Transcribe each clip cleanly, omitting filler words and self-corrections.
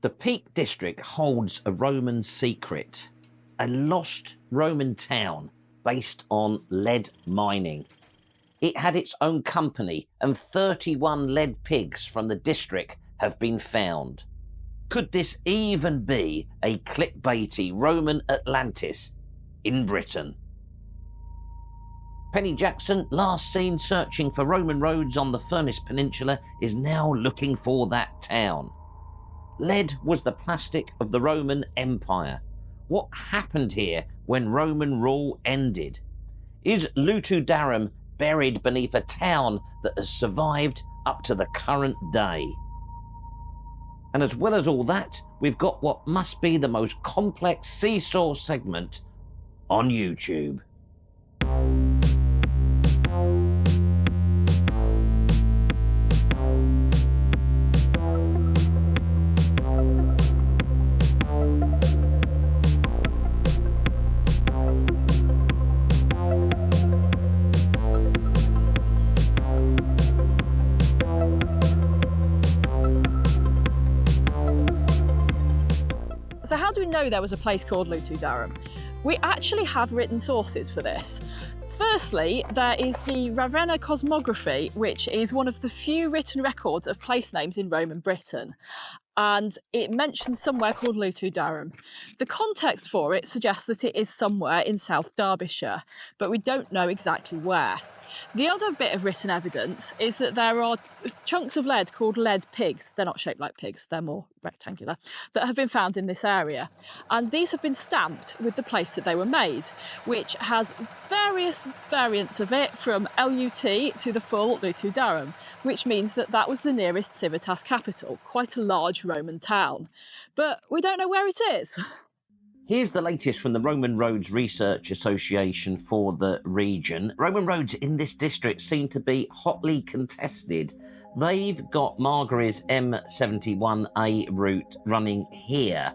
The Peak District holds a Roman secret, a lost Roman town based on lead mining. It had its own company and 31 lead pigs from the district have been found. Could this even be a clickbaity Roman Atlantis in Britain? Penny Jackson, last seen searching for Roman roads on the Furness Peninsula, is now looking for that town. Lead was the plastic of the Roman Empire. What happened here when Roman rule ended? Is Lutudarum buried beneath a town that has survived up to the current day? And as well as all that, we've got what must be the most complex seesaw segment on YouTube. So how do we know there was a place called Lutudarum? We actually have written sources for this. Firstly, there is the Ravenna Cosmography, which is one of the few written records of place names in Roman Britain. And it mentions somewhere called Lutudarum. The context for it suggests that it is somewhere in South Derbyshire, but we don't know exactly where. The other bit of written evidence is that there are chunks of lead called lead pigs. They're not shaped like pigs, they're more rectangular, that have been found in this area. And these have been stamped with the place that they were made, which has various variants of it from LUT to the full Lutudarum, which means that that was the nearest civitas capital, quite a large Roman town. But we don't know where it is. Here's the latest from the Roman Roads Research Association for the region. Roman roads in this district seem to be hotly contested. They've got Margary's M71A route running here,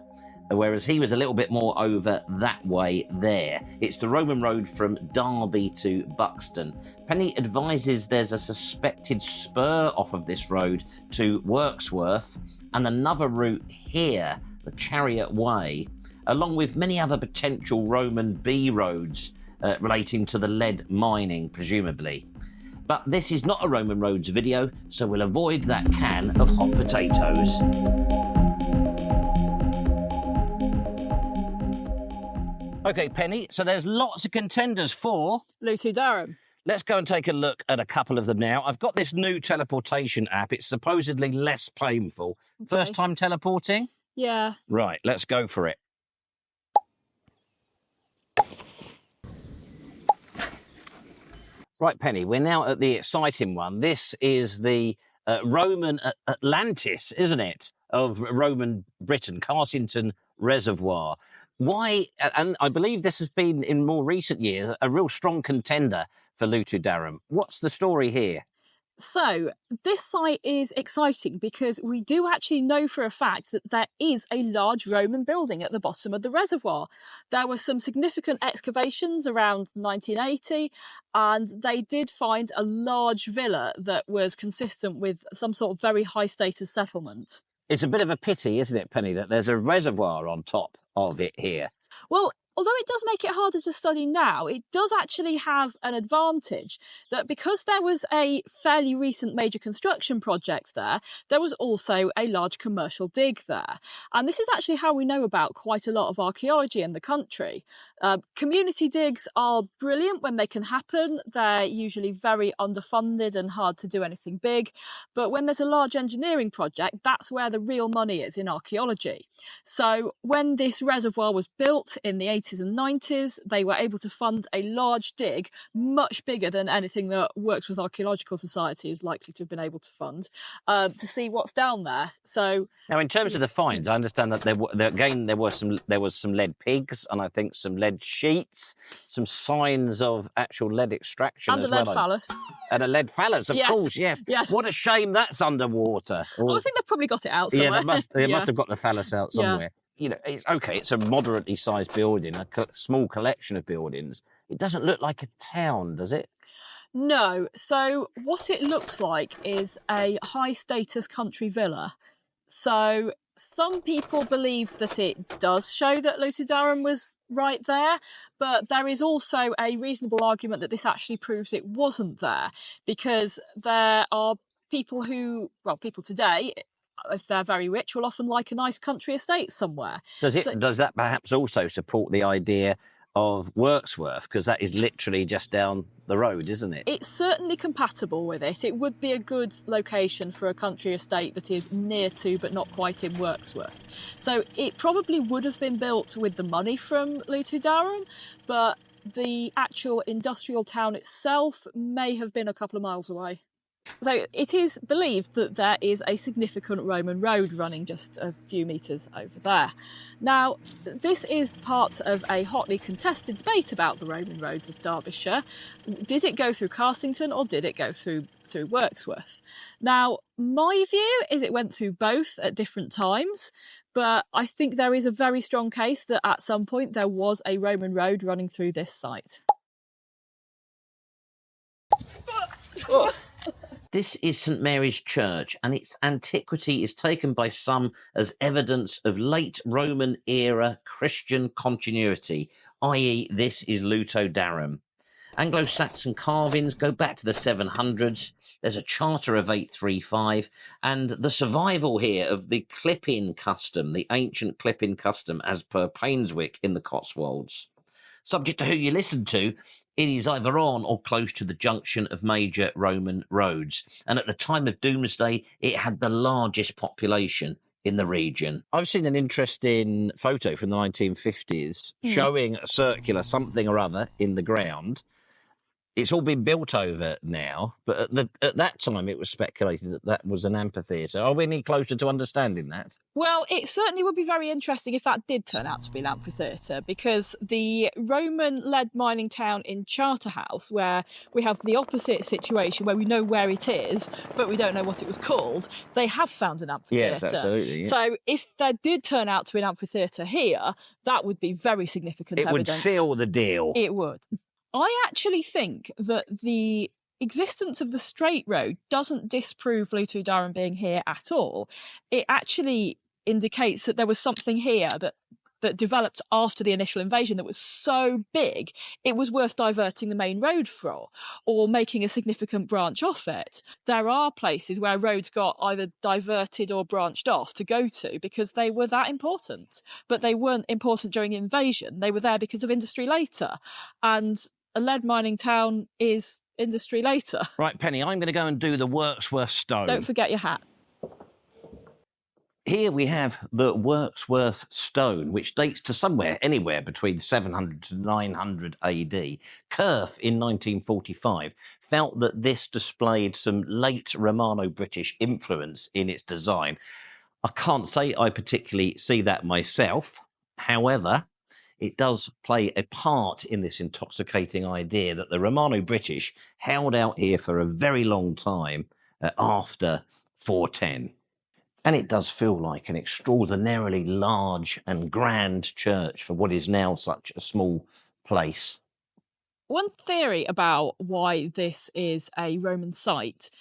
whereas he was a little bit more over that way there. It's the Roman road from Derby to Buxton. Penny advises there's a suspected spur off of this road to Wirksworth and another route here, the Chariot Way, along with many other potential Roman B roads relating to the lead mining, presumably. But this is not a Roman roads video, so we'll avoid that can of hot potatoes. Okay, Penny, so there's lots of contenders for Lutudarum. Let's go and take a look at a couple of them now. I've got this new teleportation app. It's supposedly less painful. Okay. First time teleporting? Yeah. Right, let's go for it. Right, Penny, we're now at the exciting one. This is the Roman Atlantis, isn't it, of Roman Britain, Carsington Reservoir. Why, and I believe this has been, in more recent years, a real strong contender for Lutudarum. What's the story here? So, this site is exciting because we do actually know for a fact that there is a large Roman building at the bottom of the reservoir. There were some significant excavations around 1980, and they did find a large villa that was consistent with some sort of very high status settlement. It's a bit of a pity, isn't it, Penny, that there's a reservoir on top of it here? Well, although it does make it harder to study now, it does actually have an advantage that because there was a fairly recent major construction project there, there was also a large commercial dig there. And this is actually how we know about quite a lot of archaeology in the country. Community digs are brilliant when they can happen. They're usually very underfunded and hard to do anything big. But when there's a large engineering project, that's where the real money is in archaeology. So when this reservoir was built in the 80s and 90s, they were able to fund a large dig, much bigger than anything that Wirksworth Archaeological Society is likely to have been able to fund, to see what's down there. So now, in terms of the finds, I understand that there was some lead pigs, and I think some lead sheets, some signs of actual lead extraction and as a lead well. phallus. And a lead phallus, of course, yes. What a shame that's underwater. I think they've probably got it out somewhere. Yeah, they must have got the phallus out somewhere. You know, it's okay, it's a moderately sized building, a small collection of buildings. It doesn't look like a town, does it? No. So what it looks like is a high status country villa. So Some people believe that it does show that Lutudarum was right there, but there is also a reasonable argument that this actually proves it wasn't there, because there are people who, well, people today, if they're very rich, will often like a nice country estate somewhere. Does that perhaps also support the idea of Wirksworth, because that is literally just down the road, isn't it? It's certainly compatible with it. It would be a good location for a country estate that is near to but not quite in Wirksworth. So it probably would have been built with the money from Lutudarum, but the actual industrial town itself may have been a couple of miles away. So it is believed that there is a significant Roman road running just a few metres over there. Now, this is part of a hotly contested debate about the Roman roads of Derbyshire. Did it go through Carsington or did it go through Wirksworth? Now, my view is it went through both at different times, but I think there is a very strong case that at some point there was a Roman road running through this site. Oh. This is St Mary's Church, and its antiquity is taken by some as evidence of late Roman era Christian continuity, i.e. this is Lutudarum. Anglo-Saxon carvings go back to the 700s. There's a charter of 835, and the survival here of the clip-in custom, the ancient clip-in custom as per Painswick in the Cotswolds. Subject to who you listen to, it is either on or close to the junction of major Roman roads, and at the time of Doomsday, it had the largest population in the region. I've seen an interesting photo from the 1950s showing a circular something or other in the ground. It's all been built over now, but at that time it was speculated that that was an amphitheatre. Are we any closer to understanding that? Well, it certainly would be very interesting if that did turn out to be an amphitheatre, because the Roman lead mining town in Charterhouse, where we have the opposite situation where we know where it is, but we don't know what it was called, they have found an amphitheatre. Yes, absolutely. Yeah. So if there did turn out to be an amphitheatre here, that would be very significant evidence. It would seal the deal. It would. I actually think that the existence of the straight road doesn't disprove Lutudarum being here at all. It actually indicates that there was something here that developed after the initial invasion that was so big it was worth diverting the main road for, or making a significant branch off it. There are places where roads got either diverted or branched off to go to because they were that important, but they weren't important during the invasion. They were there because of industry later, and a lead mining town is industry later. Right, Penny, I'm going to go and do the Wirksworth Stone. Don't forget your hat. Here we have the Wirksworth Stone, which dates to anywhere between 700 to 900 AD. Kerf, in 1945, felt that this displayed some late Romano-British influence in its design. I can't say I particularly see that myself. However, it does play a part in this intoxicating idea that the Romano-British held out here for a very long time after 410. And it does feel like an extraordinarily large and grand church for what is now such a small place. One theory about why this is a Roman site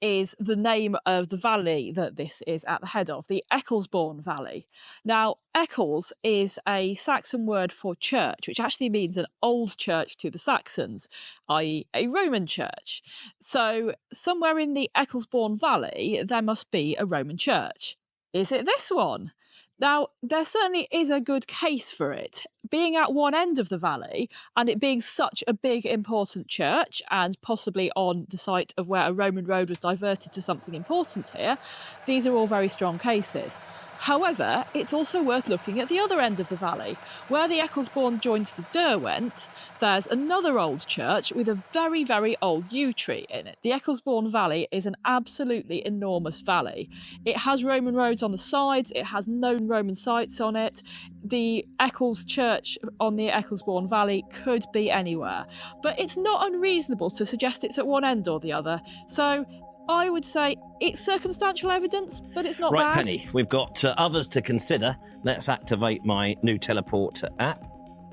is the name of the valley that this is at the head of, the Ecclesbourne Valley. Now, Eccles is a Saxon word for church, which actually means an old church to the Saxons, i.e. a Roman church. So somewhere in the Ecclesbourne Valley, there must be a Roman church. Is it this one? Now, there certainly is a good case for it. Being at one end of the valley and it being such a big, important church, and possibly on the site of where a Roman road was diverted to something important here, these are all very strong cases. However, it's also worth looking at the other end of the valley. Where the Ecclesbourne joins the Derwent, there's another old church with a very, very old yew tree in it. The Ecclesbourne Valley is an absolutely enormous valley. It has Roman roads on the sides, it has known Roman sites on it. The Eccles Church on the Ecclesbourne Valley could be anywhere, but it's not unreasonable to suggest it's at one end or the other. So I would say it's circumstantial evidence, but it's not bad. Right, Penny, we've got others to consider. Let's activate my new teleport app.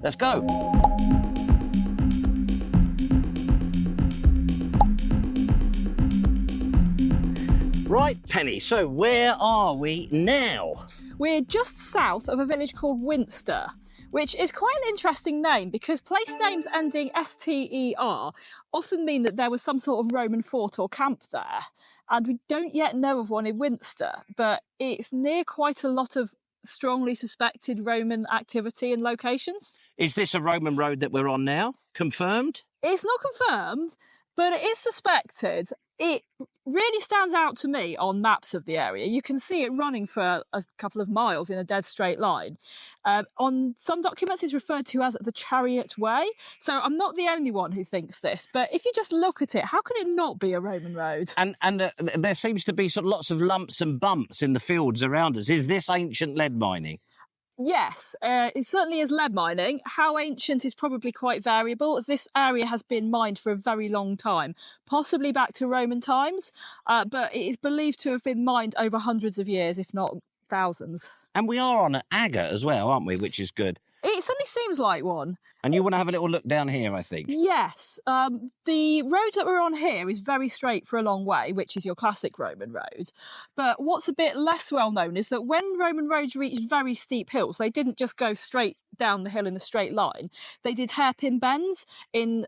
Let's go. Right, Penny, so where are we now? We're just south of a village called Winster, which is quite an interesting name because place names ending S-T-E-R often mean that there was some sort of Roman fort or camp there. And we don't yet know of one in Winster, but it's near quite a lot of strongly suspected Roman activity and locations. Is this a Roman road that we're on now? Confirmed? It's not confirmed, but it is suspected. It really stands out to me on maps of the area. You can see it running for a couple of miles in a dead straight line. On some documents, it's referred to as the Chariot Way. So I'm not the only one who thinks this, but if you just look at it, how can it not be a Roman road? And there seems to be sort of lots of lumps and bumps in the fields around us. Is this ancient lead mining? Yes, it certainly is lead mining. How ancient is probably quite variable, as this area has been mined for a very long time, possibly back to Roman times, but it is believed to have been mined over hundreds of years, if not thousands. And we are on an agate as well, aren't we, which is good. It certainly seems like one. And you want to have a little look down here, I think. Yes. The road that we're on here is very straight for a long way, which is your classic Roman road. But what's a bit less well known is that when Roman roads reached very steep hills, they didn't just go straight down the hill in a straight line. They did hairpin bends in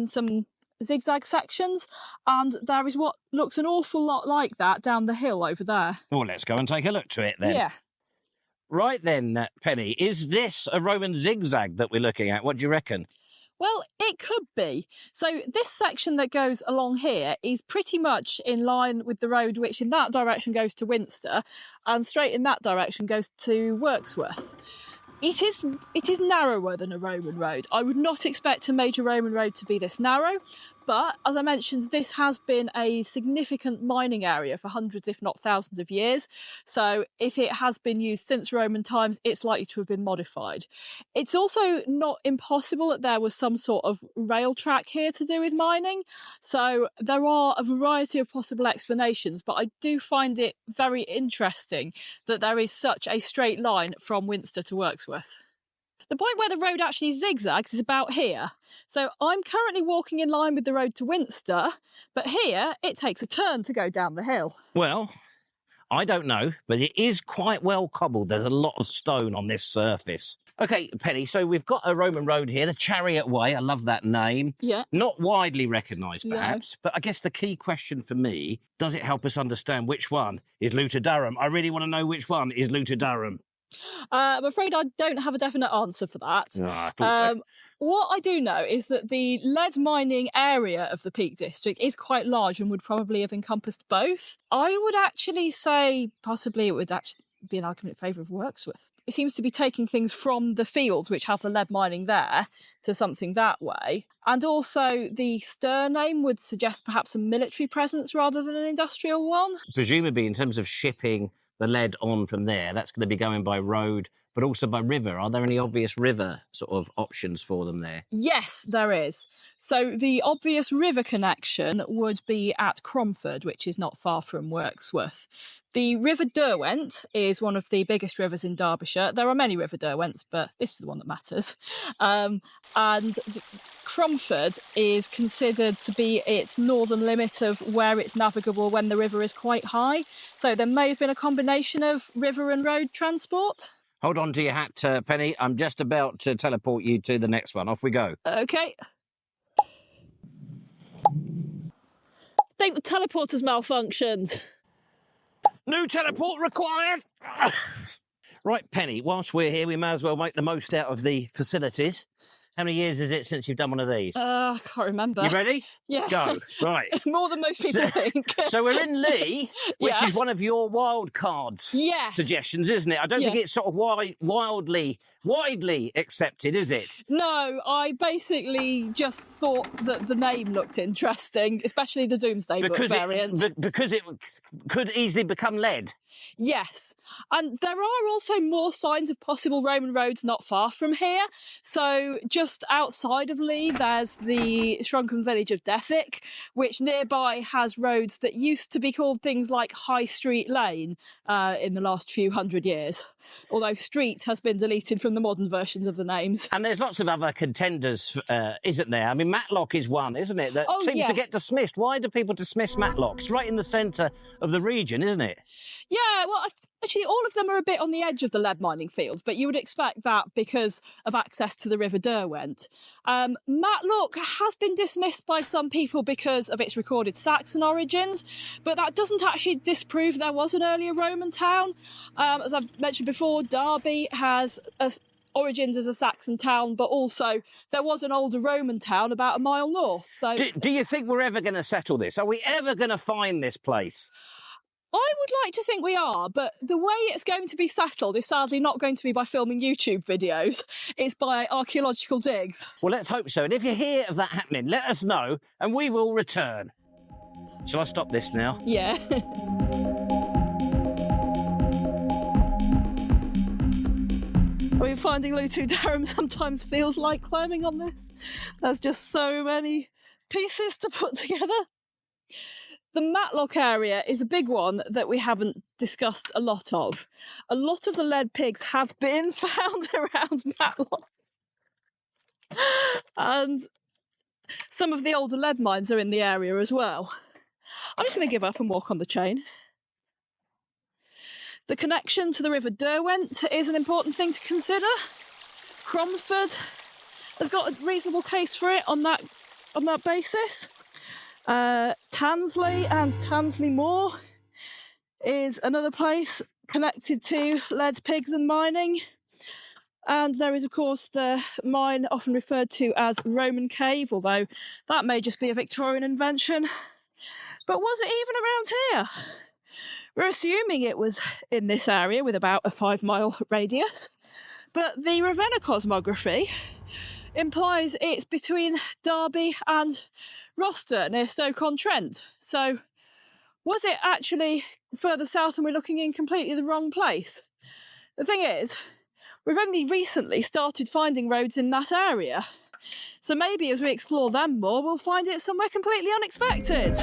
some zigzag sections, and there is what looks an awful lot like that down the hill over there. Well, let's go and take a look to it then. Yeah. Right then, Penny, is this a Roman zigzag that we're looking at? What do you reckon? Well, it could be. So this section that goes along here is pretty much in line with the road which in that direction goes to Winster, and straight in that direction goes to Wirksworth. It is narrower than a Roman road. I would not expect a major Roman road to be this narrow, but as I mentioned, this has been a significant mining area for hundreds, if not thousands of years. So if it has been used since Roman times, it's likely to have been modified. It's also not impossible that there was some sort of rail track here to do with mining. So there are a variety of possible explanations, but I do find it very interesting that there is such a straight line from Winster to Wirksworth. The point where the road actually zigzags is about here. So I'm currently walking in line with the road to Winster, but here it takes a turn to go down the hill. Well, I don't know, but it is quite well cobbled. There's a lot of stone on this surface. OK, Penny, so we've got a Roman road here, the Chariot Way. I love that name. Yeah. Not widely recognised, perhaps, but I guess the key question for me, does it help us understand which one is Lutudarum? I really want to know which one is Lutudarum. I'm afraid I don't have a definite answer for that. Oh, I thought so. What I do know is that the lead mining area of the Peak District is quite large and would probably have encompassed both. I would actually say possibly it would actually be an argument in favour of Wirksworth. It seems to be taking things from the fields which have the lead mining there to something that way. And also the surname would suggest perhaps a military presence rather than an industrial one. Presumably in terms of shipping the lead on from there, that's going to be going by road, but also by river. Are there any obvious river sort of options for them there? Yes, there is. So the obvious river connection would be at Cromford, which is not far from Wirksworth. The River Derwent is one of the biggest rivers in Derbyshire. There are many River Derwents, but this is the one that matters. And Cromford is considered to be its northern limit of where it's navigable when the river is quite high. So there may have been a combination of river and road transport. Hold on to your hat, Penny. I'm just about to teleport you to the next one. Off we go. OK. I think the teleporter's malfunctioned. New teleport required! Right, Penny, whilst we're here, we may as well make the most out of the facilities. How many years is it since you've done one of these? I can't remember. You ready? Yeah. Go. Right. More than most people think. So we're in Lee, which Yes. is one of your wild cards Yes. suggestions, isn't it? I don't think it's sort of widely accepted, is it? No, I basically just thought that the name looked interesting, especially the Doomsday Book variant. Because it could easily become lead. Yes, and there are also more signs of possible Roman roads not far from here. So just outside of Lee, there's the shrunken village of Dethick, which nearby has roads that used to be called things like High Street Lane in the last few hundred years, although street has been deleted from the modern versions of the names. And there's lots of other contenders, isn't there? I mean, Matlock is one, isn't it, that seems to get dismissed. Why do people dismiss Matlock? It's right in the centre of the region, isn't it? Yeah, Yeah, well, actually, all of them are a bit on the edge of the lead mining fields, but you would expect that because of access to the River Derwent. Matlock has been dismissed by some people because of its recorded Saxon origins, but that doesn't actually disprove there was an earlier Roman town. As I've mentioned before, Derby has origins as a Saxon town, but also there was an older Roman town about a mile north. So, do you think we're ever going to settle this? Are we ever going to find this place? I would like to think we are, but the way it's going to be settled is sadly not going to be by filming YouTube videos. It's by archaeological digs. Well, let's hope so. And if you hear of that happening, let us know and we will return. Shall I stop this now? Yeah. I mean, finding Lutudarum sometimes feels like climbing on this. There's just so many pieces to put together. The Matlock area is a big one that we haven't discussed a lot of. A lot of the lead pigs have been found around Matlock. And some of the older lead mines are in the area as well. I'm just going to give up and walk on the chain. The connection to the River Derwent is an important thing to consider. Cromford has got a reasonable case for it on that basis. Tansley and Tansley Moor is another place connected to lead pigs and mining. And there is, of course, the mine often referred to as Roman Cave, although that may just be a Victorian invention. But was it even around here? We're assuming it was in this area with about a 5-mile radius. But the Ravenna cosmography implies it's between Derby and Roster near Stoke-on-Trent. So was it actually further south and we're looking in completely the wrong place? The thing is, we've only recently started finding roads in that area. So maybe as we explore them more, we'll find it somewhere completely unexpected.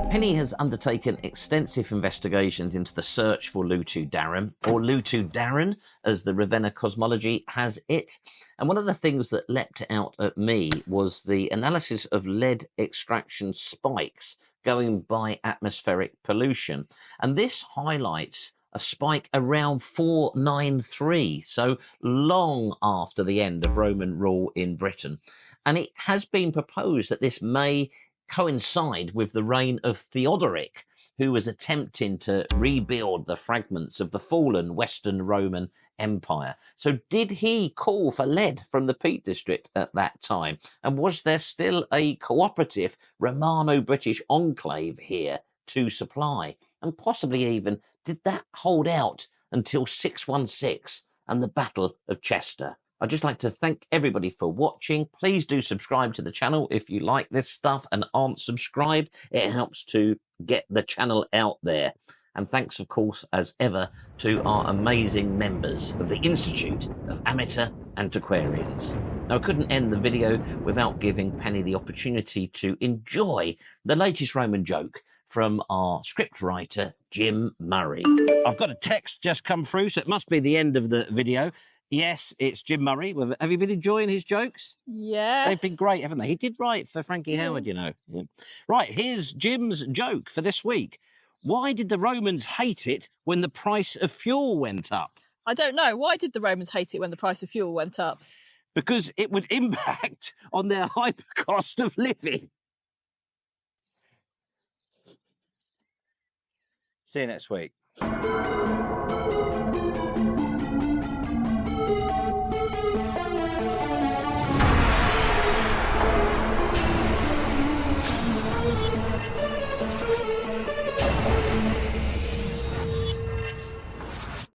Penny has undertaken extensive investigations into the search for Lutudarum, or Lutudaran, as the Ravenna cosmology has it. And one of the things that leapt out at me was the analysis of lead extraction spikes going by atmospheric pollution. And this highlights a spike around 493, so long after the end of Roman rule in Britain. And it has been proposed that this may coincide with the reign of Theodoric, who was attempting to rebuild the fragments of the fallen Western Roman Empire. So did he call for lead from the Peak District at that time? And was there still a cooperative Romano-British enclave here to supply? And possibly even, did that hold out until 616 and the Battle of Chester? I'd just like to thank everybody for watching. Please do subscribe to the channel if you like this stuff and aren't subscribed. It helps to get the channel out there. And thanks, of course, as ever, to our amazing members of the Institute of Amateur Antiquarians. Now, I couldn't end the video without giving Penny the opportunity to enjoy the latest Roman joke from our scriptwriter, Jim Murray. I've got a text just come through, so it must be the end of the video. Yes, it's Jim Murray. Have you been enjoying his jokes? Yes. They've been great, haven't they? He did write for Frankie Howard, you know. Yeah. Right, here's Jim's joke for this week. Why did the Romans hate it when the price of fuel went up? I don't know. Why did the Romans hate it when the price of fuel went up? Because it would impact on their hyper cost of living. See you next week.